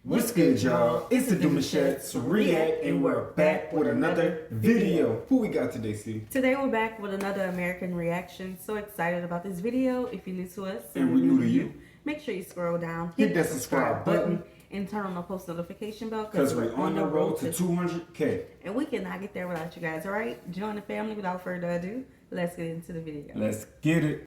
What's good, y'all? It's the Demouchets React, and we're back with another video. Who we got today, C? Today we're back with another American reaction. So excited about this video. If you're new to us And we're new to you, make sure you scroll down, hit that subscribe button, and turn on the post notification bell because we're on the road to 200K. And we cannot get there without you guys, all right? Join the family. Without further ado, let's get into the video. Let's get it.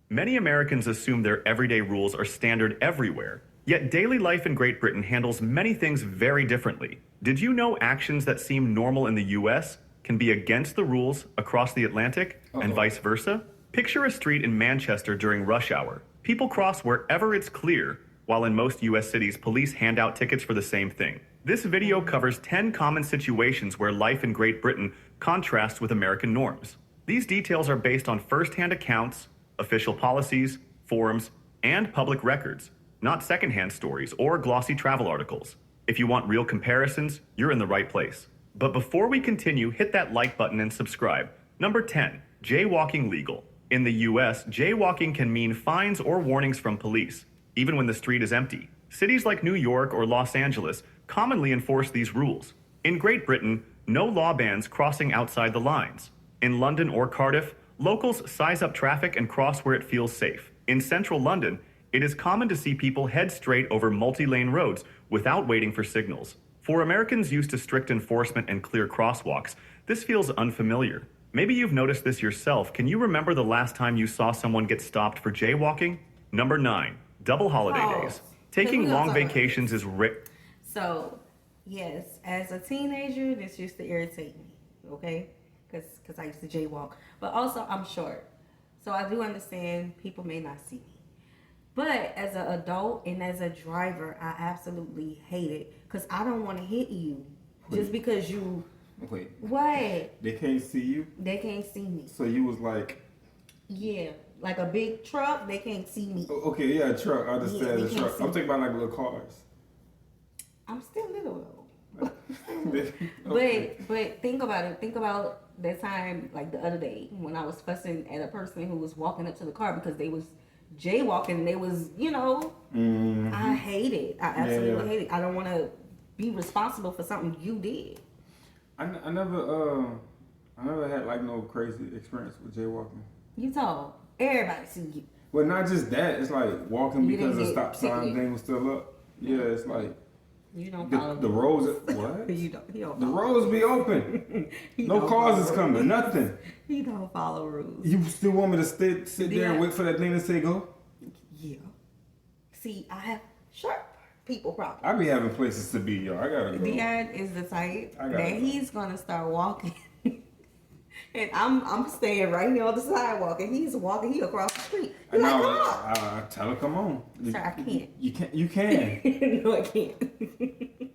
Many Americans assume their everyday rules are standard everywhere. Yet daily life in Great Britain handles many things very differently. Did you know actions that seem normal in the US can be against the rules across the Atlantic and vice versa? Picture a street in Manchester during rush hour. People cross wherever it's clear, while in most US cities, police hand out tickets for the same thing. This video covers 10 common situations where life in Great Britain contrasts with American norms. These details are based on first-hand accounts, official policies, forums, and public records, not secondhand stories or glossy travel articles. If you want real comparisons, you're in the right place. But before we continue, hit that like button and subscribe. Number 10, jaywalking legal. In the US, jaywalking can mean fines or warnings from police, even when the street is empty. Cities like New York or Los Angeles commonly enforce these rules. In Great Britain, no law bans crossing outside the lines. In London or Cardiff, locals size up traffic and cross where it feels safe. In central London, it is common to see people head straight over multi-lane roads without waiting for signals. For Americans used to strict enforcement and clear crosswalks, this feels unfamiliar. Maybe you've noticed this yourself. Can you remember the last time you saw someone get stopped for jaywalking? Number 9, double holiday days. Taking long vacations is So, yes, as a teenager, this used to irritate me, okay? Because I used to jaywalk. But also, I'm short. So I do understand people may not see me. But as an adult and as a driver, I absolutely hate it. Because I don't want to hit you just because you... Wait. What? They can't see you? They can't see me. So you was like... Yeah, like a big truck, they can't see me. Okay, yeah, a truck. I understand Yeah, the truck. I'm talking about like little cars. I'm still little though. Okay. But think about it. Think about that time, like the other day, when I was fussing at a person who was walking up to the car because they was jaywalking. They was, I hate it. I absolutely hate it. I don't want to be responsible for something you did. I never had like no crazy experience with jaywalking. You told everybody see you. Well, not just that. It's like walking You because the didn't stop get sign ticketed. thing was still up. Yeah, it's like You don't follow the roads. What? You don't The follow. roads be open. He No don't cars follow is coming. rules. Nothing. He don't follow rules. You still want me to sit there and wait for that thing to say go? Yeah. See, I have short people problems. I be having places to be, y'all. I gotta go. Dion is the type I gotta that go. he's gonna start walking, and I'm staying right here on the sidewalk, and he's walking. He across the street. I He's know. like, come on. I tell her, come on. Sir, I can't. You can. You can. No, I can't.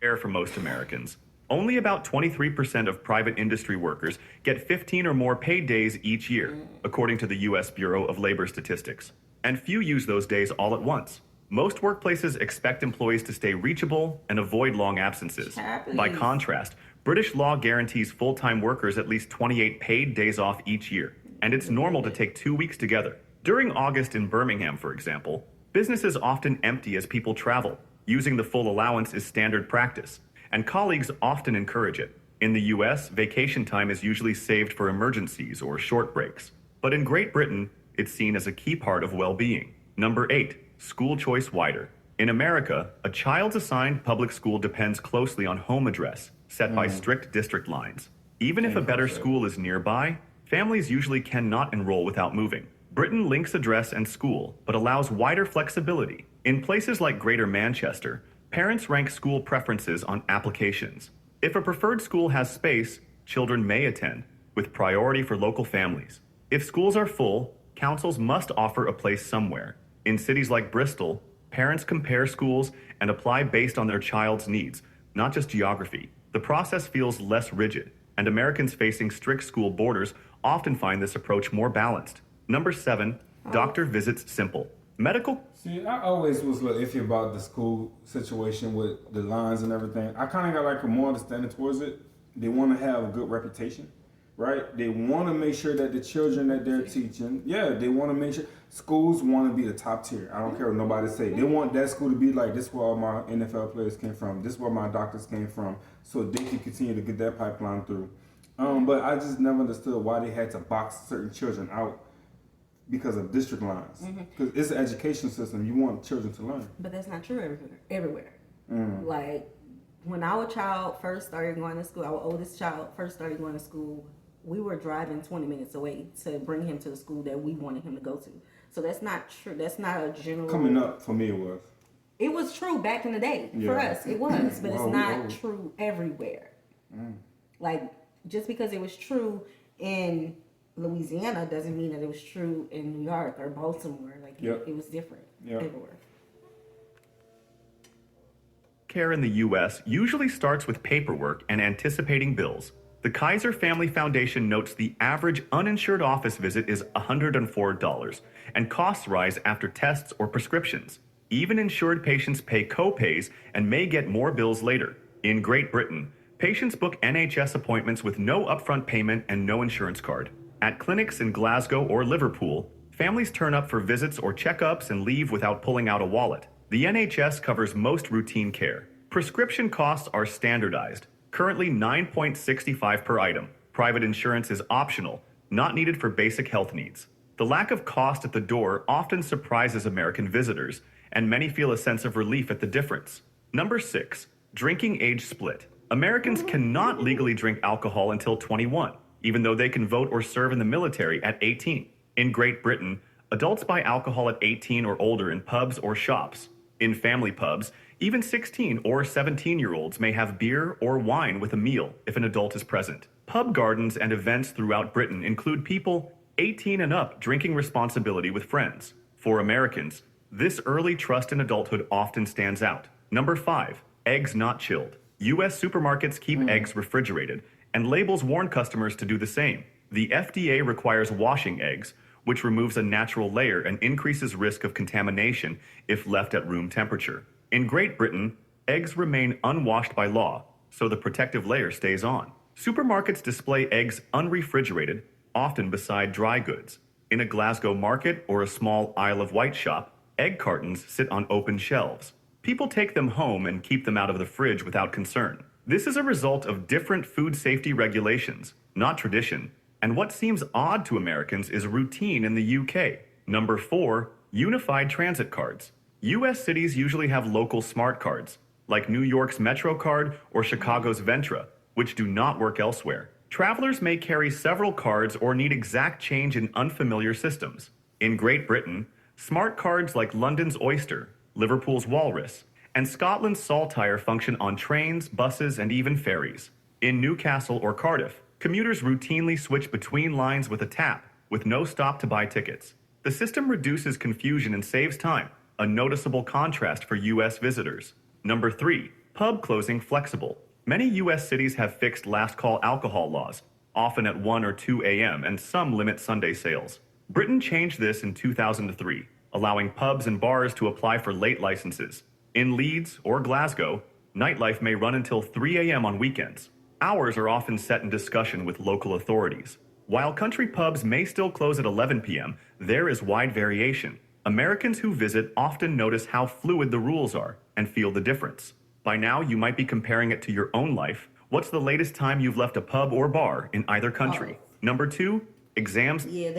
fair for most Americans. Only about 23% of private industry workers get 15 or more paid days each year, according to the U.S. Bureau of Labor Statistics. And few use those days all at once. Most workplaces expect employees to stay reachable and avoid long absences. By contrast, British law guarantees full-time workers at least 28 paid days off each year, and it's normal to take 2 weeks together. During August in Birmingham, for example, businesses often empty as people travel. Using the full allowance is standard practice, and colleagues often encourage it. In the US, vacation time is usually saved for emergencies or short breaks. But in Great Britain, it's seen as a key part of well-being. Number 8, school choice wider. In America, a child's assigned public school depends closely on home address, set by strict district lines. Even if a better school is nearby, families usually cannot enroll without moving. Britain links address and school, but allows wider flexibility. In places like Greater Manchester, parents rank school preferences on applications. If a preferred school has space, children may attend, with priority for local families. If schools are full, councils must offer a place somewhere. In cities like Bristol, parents compare schools and apply based on their child's needs, not just geography. The process feels less rigid, and Americans facing strict school borders often find this approach more balanced. Number 7, doctor visits simple. Medical... See, I always was a little iffy about the school situation with the lines and everything. I kind of got like a more understanding towards it. They want to have a good reputation. right? They want to make sure that the children that they're teaching, they want to make sure schools want to be the top tier. I don't care what nobody say. They want that school to be like, this is where all my NFL players came from. This is where my doctors came from, so they can continue to get that pipeline through. But I just never understood why they had to box certain children out because of district lines. Because it's an education system. You want children to learn. But that's not true everywhere. Like, when our child first started going to school, our oldest child first started going to school, we were driving 20 minutes away to bring him to the school that we wanted him to go to. So that's not true. That's not a general... Coming up, for me, it was. It was true back in the day. For us, it was. But it's not true everywhere. Like, just because it was true in Louisiana doesn't mean that it was true in New York or Baltimore. Like, it was different everywhere. Care in the U.S. usually starts with paperwork and anticipating bills. The Kaiser Family Foundation notes the average uninsured office visit is $104, and costs rise after tests or prescriptions. Even insured patients pay co-pays and may get more bills later. In Great Britain, patients book NHS appointments with no upfront payment and no insurance card. At clinics in Glasgow or Liverpool, families turn up for visits or checkups and leave without pulling out a wallet. The NHS covers most routine care. Prescription costs are standardized, currently $9.65 per item. Private insurance is optional, not needed for basic health needs. The lack of cost at the door often surprises American visitors, and many feel a sense of relief at the difference. Number 6, drinking age split. Americans cannot legally drink alcohol until 21, even though they can vote or serve in the military at 18. In Great Britain, adults buy alcohol at 18 or older in pubs or shops. In family pubs, even 16 or 17-year-olds may have beer or wine with a meal if an adult is present. Pub gardens and events throughout Britain include people 18 and up drinking responsibly with friends. For Americans, this early trust in adulthood often stands out. Number 5, eggs not chilled. U.S. supermarkets keep eggs refrigerated, and labels warn customers to do the same. The FDA requires washing eggs, which removes a natural layer and increases risk of contamination if left at room temperature. In Great Britain, eggs remain unwashed by law, so the protective layer stays on. Supermarkets display eggs unrefrigerated, often beside dry goods. In a Glasgow market or a small Isle of Wight shop, egg cartons sit on open shelves. People take them home and keep them out of the fridge without concern. This is a result of different food safety regulations, not tradition, and what seems odd to Americans is routine in the UK. Number 4, unified transit cards. US cities usually have local smart cards, like New York's MetroCard or Chicago's Ventra, which do not work elsewhere. Travelers may carry several cards or need exact change in unfamiliar systems. In Great Britain, smart cards like London's Oyster, Liverpool's Walrus, and Scotland's Saltire function on trains, buses, and even ferries. In Newcastle or Cardiff, commuters routinely switch between lines with a tap, with no stop to buy tickets. The system reduces confusion and saves time, a noticeable contrast for U.S. visitors. Number 3, pub closing flexible. Many U.S. cities have fixed last call alcohol laws, often at 1 or 2 a.m., and some limit Sunday sales. Britain changed this in 2003, allowing pubs and bars to apply for late licenses. In Leeds or Glasgow, nightlife may run until 3 a.m. on weekends. Hours are often set in discussion with local authorities. While country pubs may still close at 11 p.m., there is wide variation. Americans who visit often notice how fluid the rules are and feel the difference. By now, you might be comparing it to your own life. What's the latest time you've left a pub or bar in either country? Number 2, exams. Yeah,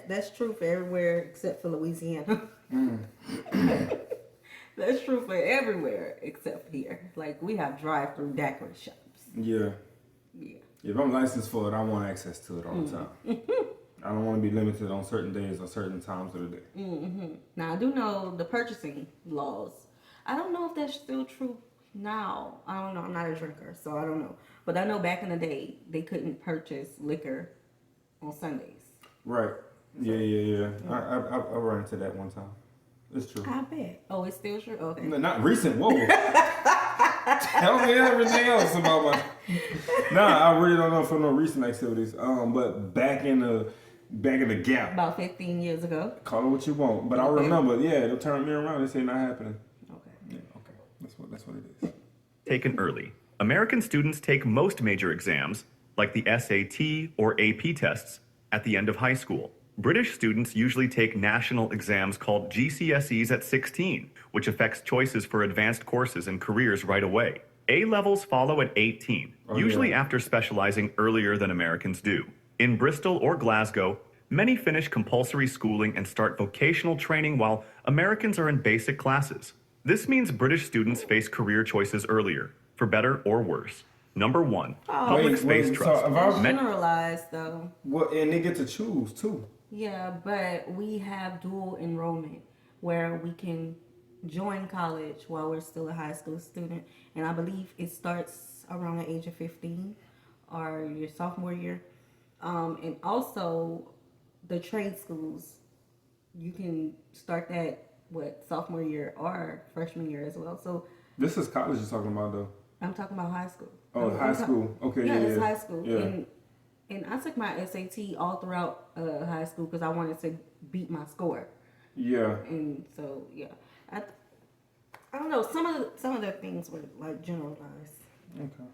that's true for everywhere except for Louisiana. That's true for everywhere except for here. Like, we have drive-through daiquiri shops. Yeah. Yeah. If I'm licensed for it, I want access to it all the time. I don't want to be limited on certain days or certain times of the day. Now, I do know the purchasing laws. I don't know if that's still true now. I don't know. I'm not a drinker, so I don't know. But I know back in the day, they couldn't purchase liquor on Sundays. Right. Yeah. I ran into that one time. It's true. I bet. Oh, it's still true? Okay. No, not recent. Whoa. Tell me everything else about my... Nah, I really don't know for no recent activities. But back in the gap. About 15 years ago. Call it what you want. But I remember, it'll turn me around and say not happening. Okay. Yeah, okay. That's what it is. Taken early. American students take most major exams like the SAT or AP tests, at the end of high school. British students usually take national exams called GCSEs at 16, which affects choices for advanced courses and careers right away. A-levels follow at 18, usually after specializing earlier than Americans do. In Bristol or Glasgow, many finish compulsory schooling and start vocational training while Americans are in basic classes. This means British students face career choices earlier, for better or worse. Number 1, public space trust. It's generalized though. Well, and they get to choose too. Yeah, but we have dual enrollment where we can join college while we're still a high school student. And I believe it starts around the age of 15 or your sophomore year. And also the trade schools, you can start that, sophomore year or freshman year as well. So this is college you're talking about though. I'm talking about high school. Oh, high school. Okay, yeah. It's high school. Yeah. And I took my SAT all throughout high school because I wanted to beat my score. Yeah. And so I don't know. Some of the things were like generalized. Okay.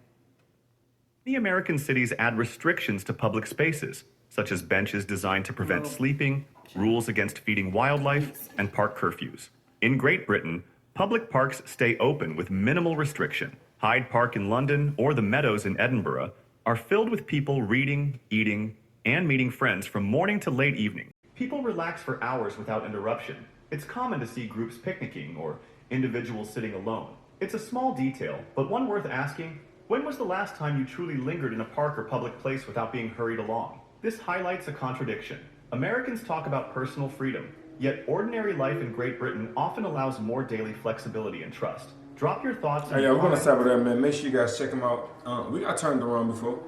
Many American cities add restrictions to public spaces, such as benches designed to prevent sleeping, rules against feeding wildlife, and park curfews. In Great Britain, public parks stay open with minimal restriction. Hyde Park in London or the Meadows in Edinburgh are filled with people reading, eating, and meeting friends from morning to late evening. People relax for hours without interruption. It's common to see groups picnicking or individuals sitting alone. It's a small detail, but one worth asking: when was the last time you truly lingered in a park or public place without being hurried along? This highlights a contradiction. Americans talk about personal freedom, yet ordinary life in Great Britain often allows more daily flexibility and trust. Drop your thoughts. Hey, we're gonna stop it there, man. Make sure you guys check them out. We got turned around before.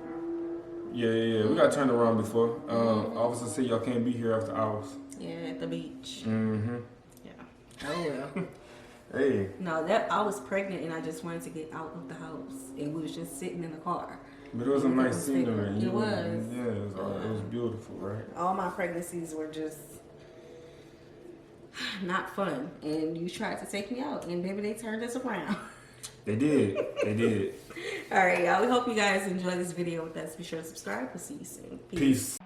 Yeah. We got turned around before. Officer said y'all can't be here after hours. Yeah, at the beach. Mm-hmm. Yeah. Oh well. Hey. No, I was pregnant and I just wanted to get out of the house, and we was just sitting in the car. But it was a nice scenery. It was. Yeah, it was beautiful, right? All my pregnancies were just not fun, and you tried to take me out, and baby, they turned us around. They did. They did. All right, y'all. We hope you guys enjoy this video with us. Be sure to subscribe. We'll see you soon. Peace.